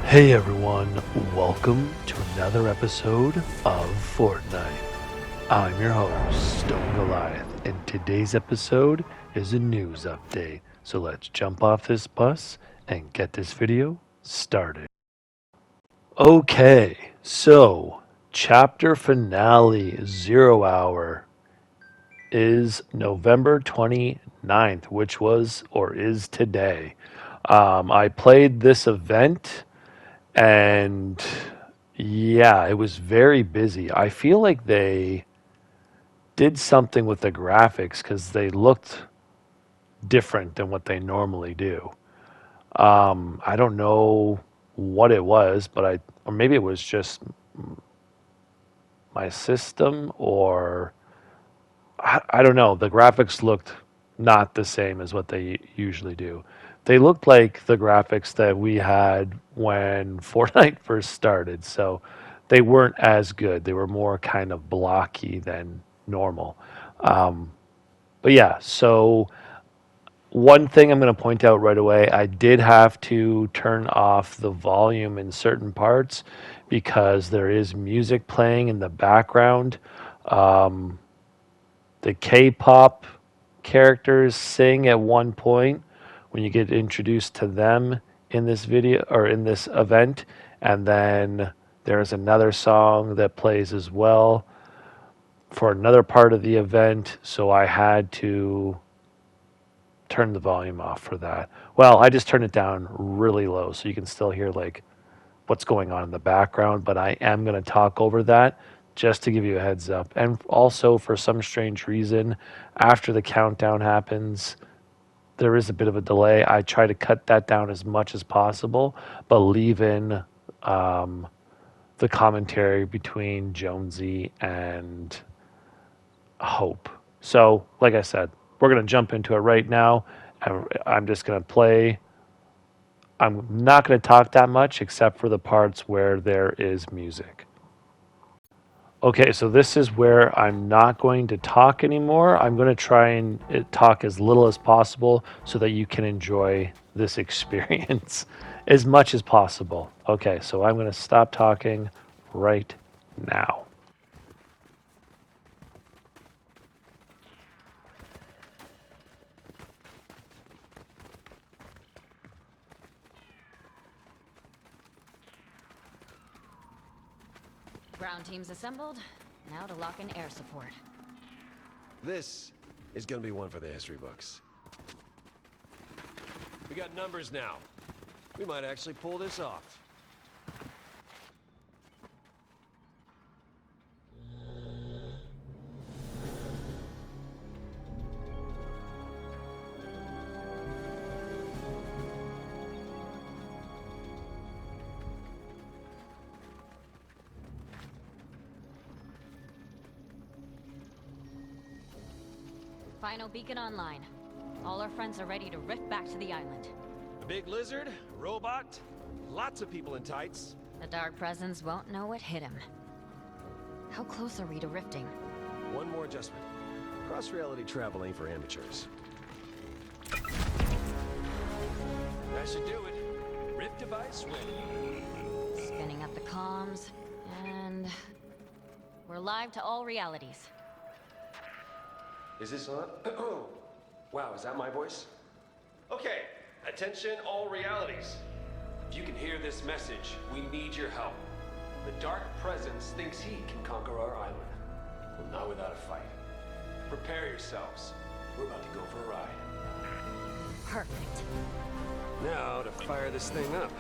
Hey everyone, welcome to another episode of Fortnite. I'm your host, Stone Goliath, and today's episode is a news update. So let's jump off this bus and get this video started. Okay, so chapter finale 0 hour is November 29th, which was or is today. I played this event. And yeah, it was very busy. I feel like they did something with the graphics because they looked different than what they normally do. I don't know what it was, or maybe it was just my system, or I don't know. The graphics looked not the same as what they usually do. They looked like the graphics that we had when Fortnite first started, so they weren't as good. They were more kind of blocky than normal. Um, but yeah, so one thing I'm going to point out right away, I did have to turn off the volume in certain parts because there is music playing in the background. Um, the K-pop characters sing at one point when you get introduced to them in this video or in this event, and then there's another song that plays as well for another part of the event, so I had to turn the volume off for that. Well, I just turned it down really low so you can still hear like what's going on in the background, but I am going to talk over that just to give you a heads up. And also, for some strange reason, after the countdown happens, there is a bit of a delay. I try to cut that down as much as possible, but leave in the commentary between Jonesy and Hope. So, like I said, we're going to jump into it right now. And I'm just going to play. I'm not going to talk that much except for the parts where there is music. Okay, so this is where I'm not going to talk anymore. I'm going to try and talk as little as possible so that you can enjoy this experience as much as possible. Okay, so I'm going to stop talking right now. Ground teams assembled. Now to lock in air support. This is gonna be one for the history books. We got numbers now. We might actually pull this off. Final beacon online. All our friends are ready to rift back to the island. A big lizard, robot, lots of people in tights. The dark presence won't know what hit him. How close are we to rifting? One more adjustment. Cross-reality travel ain't for amateurs. That should do it. Rift device ready. Spinning up the comms, and we're live to all realities. Is this on? Wow, is that my voice? Okay, attention all realities. If you can hear this message, we need your help. The Dark Presence thinks he can conquer our island. Well, not without a fight. Prepare yourselves. We're about to go for a ride. Perfect. Now to fire this thing up.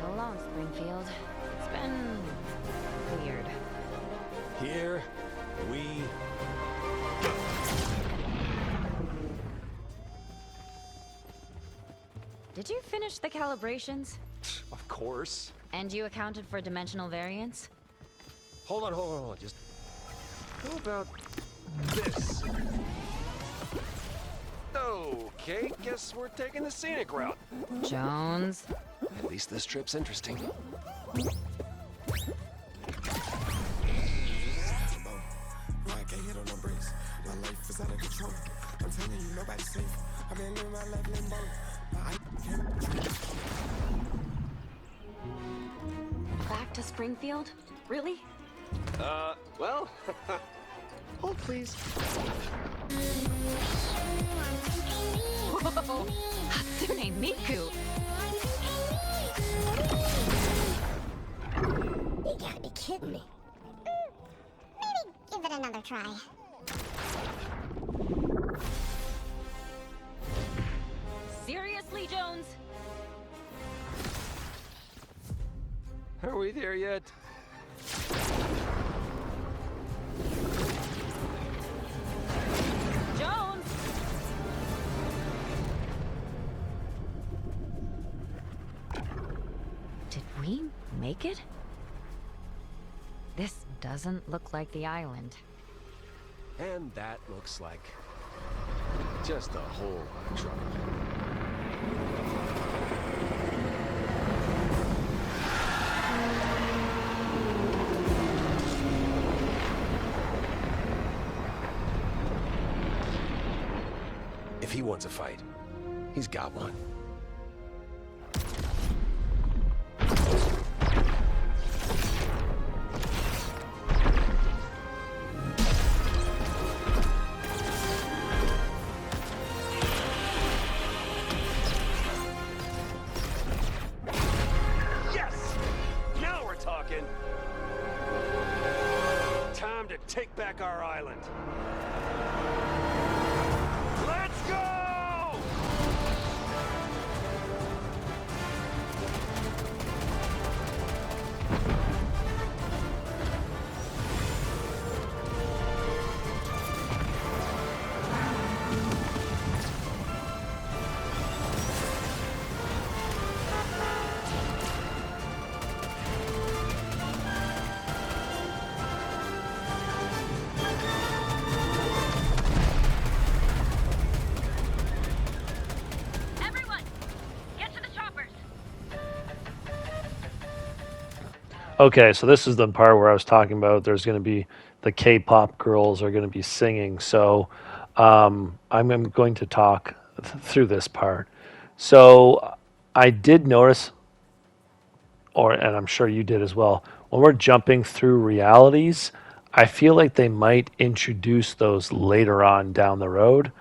So long, Springfield. It's been weird. Here we go. Did you finish the calibrations? Of course. And you accounted for dimensional variance? Hold on. Just how about this? Okay, guess we're taking the scenic route. Jones? At least this trip's interesting. My life is out of control. I'm telling you, nobody's safe. I've been living my life limbo. to Springfield? Really? Well, hold please. Whoa! Hatsune Miku! You gotta be kidding me. Maybe give it another try. Seriously, Jones? Are we there yet? Jones! Did we make it? This doesn't look like the island. And that looks like just a whole lot of trouble. If he wants a fight, he's got one. Yes! Now we're talking! Time to take back our island. Let's go! Everyone! Get to the choppers! Okay, so this is the part where I was talking about. There's going to be the K-pop girls are going to be singing. So I'm going to talk through this part. So I did notice, and I'm sure you did as well, when we're jumping through realities, I feel like they might introduce those later on down the road.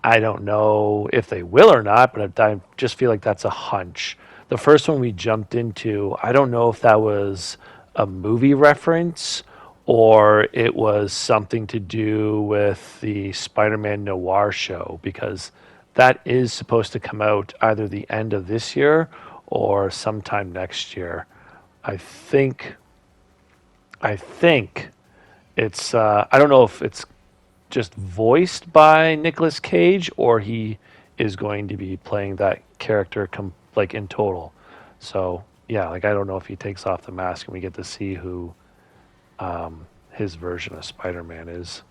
I don't know if they will or not, but I just feel like that's a hunch. The first one we jumped into, I don't know if that was a movie reference or it was something to do with the Spider-Man Noir show, because that is supposed to come out either the end of this year or sometime next year. I think it's I don't know if it's just voiced by Nicolas Cage or he is going to be playing that character like in total. So yeah, like I don't know if he takes off the mask and we get to see who his version of Spider-Man is.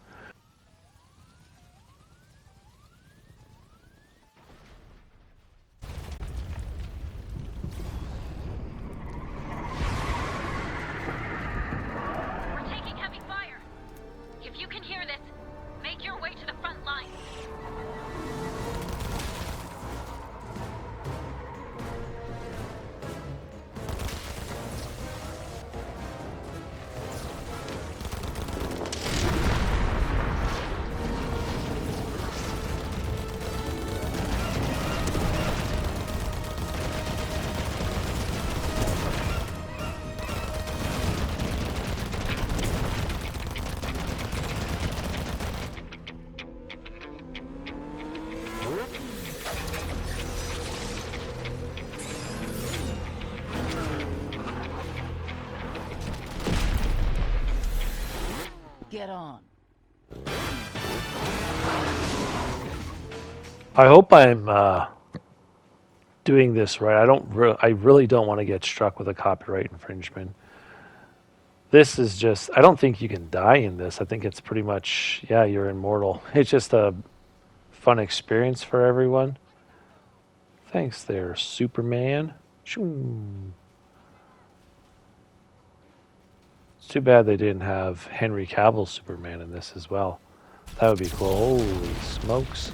We're taking heavy fire! If you can hear this, make your way to the front line! Get on. I hope I'm doing this right. I really don't want to get struck with a copyright infringement. This is just, I don't think you can die in this. I think it's pretty much, yeah, you're immortal. It's just a fun experience for everyone. Thanks there, Superman. Shoo. It's too bad they didn't have Henry Cavill's Superman in this as well. That would be cool. Holy smokes.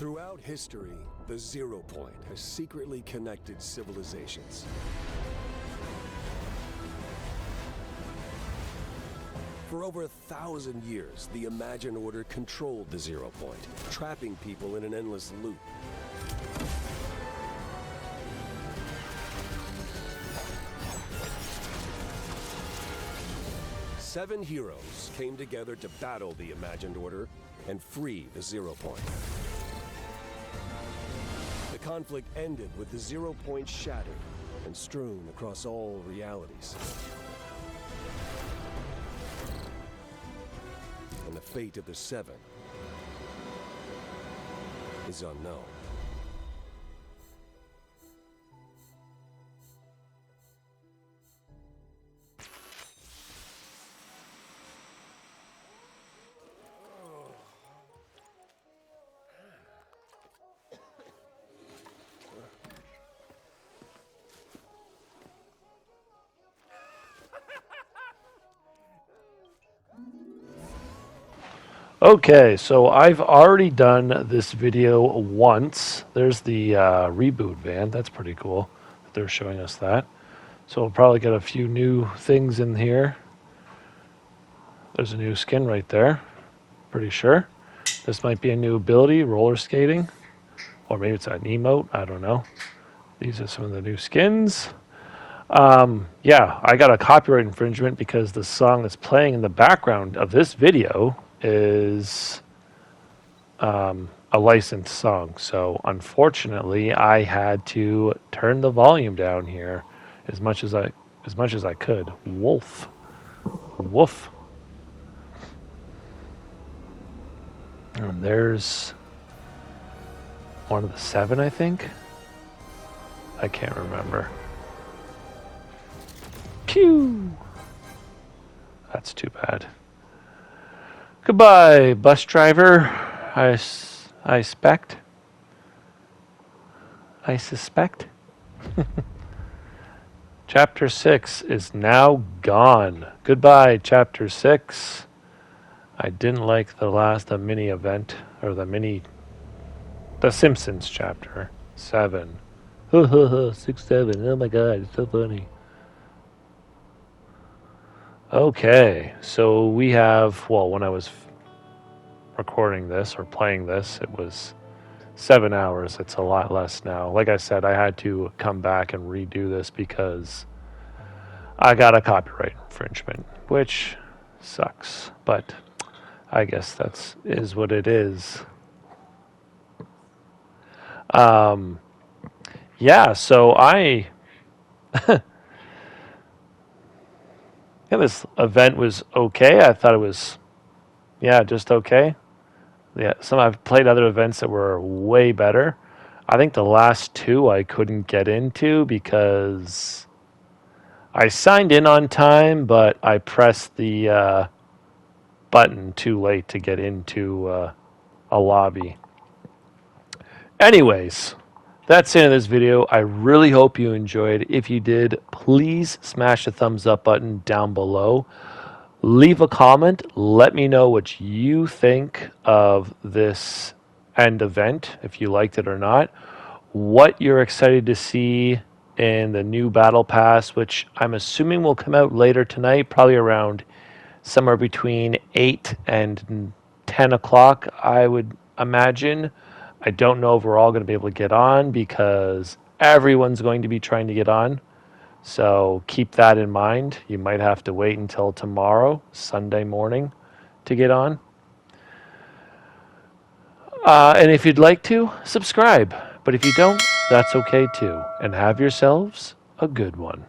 Throughout history, the 0 Point has secretly connected civilizations. For over 1,000 years, the Imagined Order controlled the 0 Point, trapping people in an endless loop. Seven heroes came together to battle the Imagined Order and free the 0 Point. The conflict ended with the 0 Point shattered and strewn across all realities. And the fate of the Seven is unknown. Okay, so I've already done this video once. There's the reboot van. That's pretty cool that they're showing us that. So we'll probably get a few new things in here. There's a new skin right there. Pretty sure. This might be a new ability, roller skating. Or maybe it's an emote. I don't know. These are some of the new skins. Yeah, I got a copyright infringement because the song that's playing in the background of this video is a licensed song. So unfortunately, I had to turn the volume down here as much as I could. Wolf. Woof. And there's one of the seven, I think. I can't remember. Pew! That's too bad. Goodbye, bus driver. I suspect. Chapter 6 is now gone. Goodbye, Chapter 6. I didn't like the mini event, or the Simpsons Chapter 7. 6, 7. Oh my god, it's so funny. Okay, so we have, well, when I was recording this or playing this, it was 7 hours. It's a lot less now. Like I said, I had to come back and redo this because I got a copyright infringement, which sucks, but I guess is what it is. Yeah, so this event was okay. I thought it was, just okay. Yeah, I've played other events that were way better. I think the last two I couldn't get into because I signed in on time, but I pressed the button too late to get into a lobby. Anyways, that's the end of this video. I really hope you enjoyed. If you did, please smash the thumbs up button down below. Leave a comment. Let me know what you think of this end event, if you liked it or not. What you're excited to see in the new Battle Pass, which I'm assuming will come out later tonight, probably around somewhere between 8 and 10 o'clock, I would imagine. I don't know if we're all going to be able to get on because everyone's going to be trying to get on. So keep that in mind. You might have to wait until tomorrow, Sunday morning, to get on. And if you'd like to, subscribe. But if you don't, that's okay too. And have yourselves a good one.